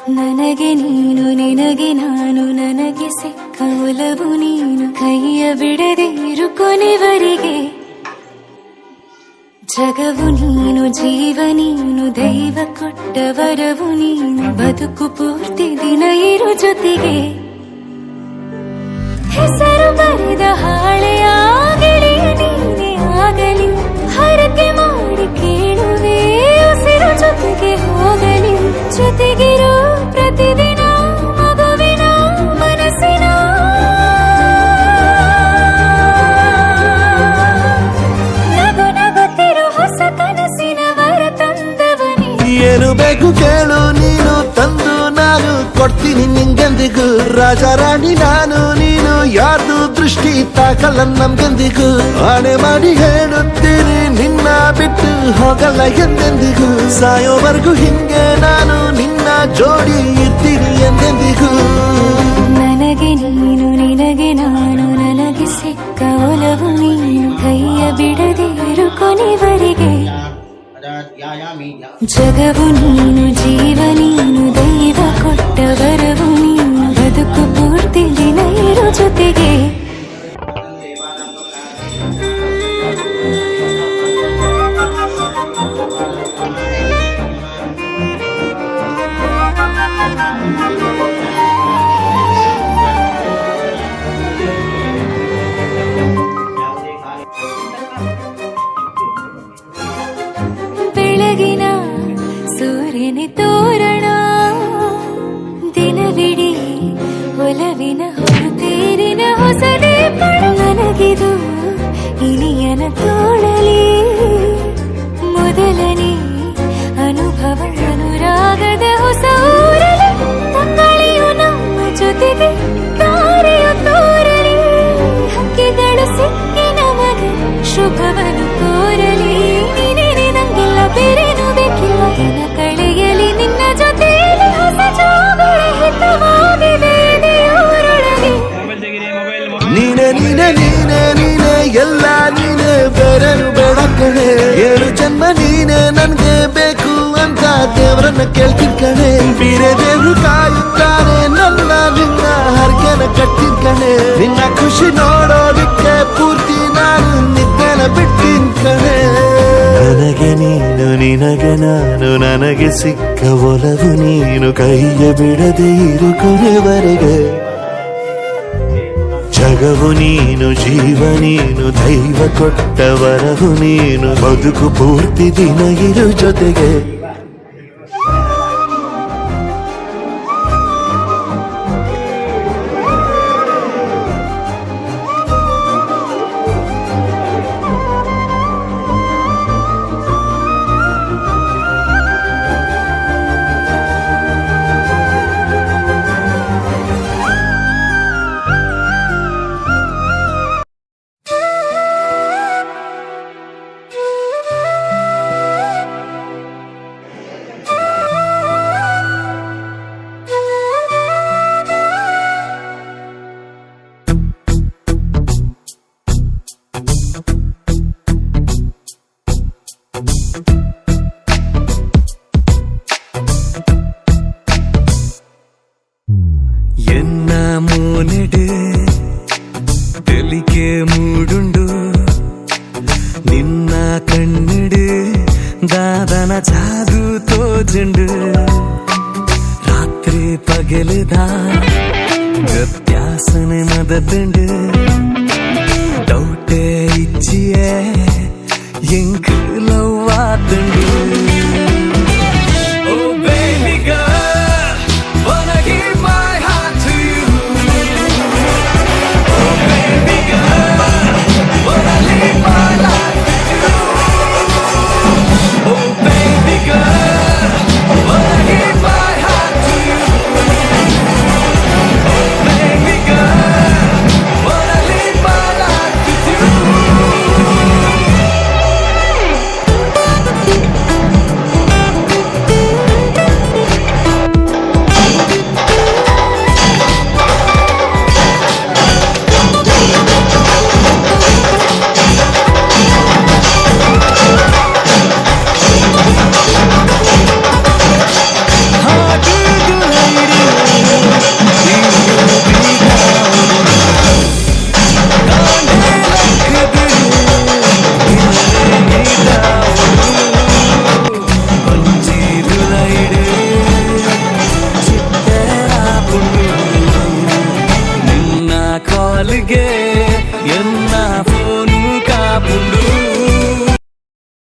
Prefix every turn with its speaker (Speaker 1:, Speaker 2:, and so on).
Speaker 1: ನನಗೆ ನೀನು ನಿನಗೆ ನಾನು ನನಗೆ ಸಿಕ್ಕ ಒಲವು ನೀನು ಕೈಯ ಬಿಡದೆ ಇರು ಕೊನೆವರೆಗೆ ಜಗವು ನೀನು ಜೀವ ನೀನು ದೈವ ಕೊಟ್ಟ ವರವು ನೀನು ಬದುಕು ಪೂರ್ತಿ ದಿನ ಇರು ಜೊತೆಗೆ ಹೆಸರು ಬರೆದ ಹಾಳೆಯಾಗಲಿ ನೀನೇ ಆಗಲಿ ಹರಕೆ ಮಾಡಿ ಕೇಳುವೆ ಉಸಿರು ಜೊತೆಗೆ ಹೋಗಲಿ ಜೊತೆಗಿರೋ ಪ್ರತಿದಿನ ಮಗುವಿನ ಮನಸ್ಸಿನ ನಗು ನಗುತ್ತಿರೋ ಹೊಸ ಕನಸಿನ ವರ ತಂದವನೇ
Speaker 2: ಏನು ಬೇಕು ಕೇಳು ನೀನು ತಂದು ನಾನು ಕೊಡ್ತೀನಿ ನಿಂಗೆಂದಿಗೂ ರಾಜ ರಾಣಿ ನಾನು ನೀನು ಯಾರ್ದು ದೃಷ್ಟಿ ತಾಕಲ್ಲ ನಮ್ಗೆಂದಿಗೂ ಆಣೆ ಮಾಡಿ ಹೇಳುತ್ತೀನಿ ನಿನ್ನ ಬಿಟ್ಟು ಹೋಗಲ್ಲ ಎಂದೆಂದಿಗೂ ಸಾಯೋವರೆಗೂ ಹಿಂಗೆ ನಾನು ನಿನ್ನ ಜೋಡಿ ಇರ್ತೀನಿ ಎಂದೆಂದಿಗೂ
Speaker 1: ನನಗೆ ನೀನು ನಿನಗೆ ನಾನು ನನಗೆ ಸಿಕ್ಕ ಒಲವು ನೀನು ಕೈಯ ಬಿಡದೆ ಇರು ಕೊನೆವರೆಗೆ ಜಗವು ನೀನು ಜೀವ ನೀನು ದೈವ ಕೊಟ್ಟ ವರವು ನೀನು ಬದುಕು ಪೂರ್ತಿ ದಿನ ಇರು ಜೊತೆಗೆ ಬೆಳಗಿನ ಸೂರ್ಯನ ತೋರಣ ದಿನವಿಡೀ ಒಲವಿನ ಹೊರತೇರಿನ ಹೊಸದೇ ಪಡ ನನಗಿದು ಇನಿಯನ ತೋಳಲಿ ಮೊದಲನೇ ಅನುಭವ ಅನುರಾಗದ ಹೊಸ ಊರಲಿ ತಂಗಳಿಯು ನಮ್ಮ ಜೊತೆಗೆ ತಾರೆಯು ತೋರಲಿ ಹಕ್ಕಿಗಳು ಸಿಕ್ಕಿ ನಮಗೆ ಶುಭವನ್ನು ಕೋರಲಿ ಬೇರೇನು ಬೇಕಿಲ್ಲ ದಿನ ಕಳೆಯಲಿ ನಿನ್ನ ಜೊತೆಯಲ್ಲಿ ಹೊಸ ಜೋಗುಳ ಹಿತವಾಗಿದೆ ದೇವರೊಳಗೆ
Speaker 2: ನೀನೆ ನೀನೆ ನೀನೆ ನೀನೆ ಎಲ್ಲ ನೀನೆ ಬೇರೆನು ಬೇಡ ಕಣೆ ಏಳು ಜನ್ಮ ನೀನೆ ನನ್ಗೆ ಬೇಕು ಅಂತ ದೇವರನ್ನ ಕೇಳ್ತೀನಿ ಕಣೆ ಬೇರೆ ದೇವ್ರು ಕಾಯುತ್ತಾರೆ ನನ್ನ ನಿನ್ನ ಹರ್ಗೆನ ಕಟ್ಟಿನ ಕಣೆ ನಿನ್ನ ಖುಷಿ ನೋಡೋದಿಕ್ಕೆ ಪೂರ್ತಿ ನಾನು ನಿದ್ದೆನ ಬಿಟ್ಟಿನ್ ಕಣೆ ನನಗೆ ನೀನು ನಿನಗೆ ನಾನು ನನಗೆ ಸಿಕ್ಕ ಒಲವು ನೀನು ಕೈಯ ಬಿಡದೆ ಇರು ಕೊನೆವರೆಗೆ ಜಗವು ನೀನು ಜೀವ ನೀನು ದೈವ ಕೊಟ್ಟ ವರವು ನೀನು ಬದುಕು ಪೂರ್ತಿ ದಿನ ಇರು ಜೊತೆಗೆ
Speaker 3: என்ன மூனடு தெளிக்கே மூடுண்டு ನಿನ್ನ ಕಣ್ಣಿಡು ದಾದನ ಜಾದು ತೋಜುಂಡು ರಾತ್ರಿ ಪಗಲುದ ವ್ಯತ್ಯಾಸನೆ ಮದದುಂಡು ಡೌಟೇ ಇಚ್ಚಿಯೇ ಎಂಕು ಲವ್ವಾದುಂಡು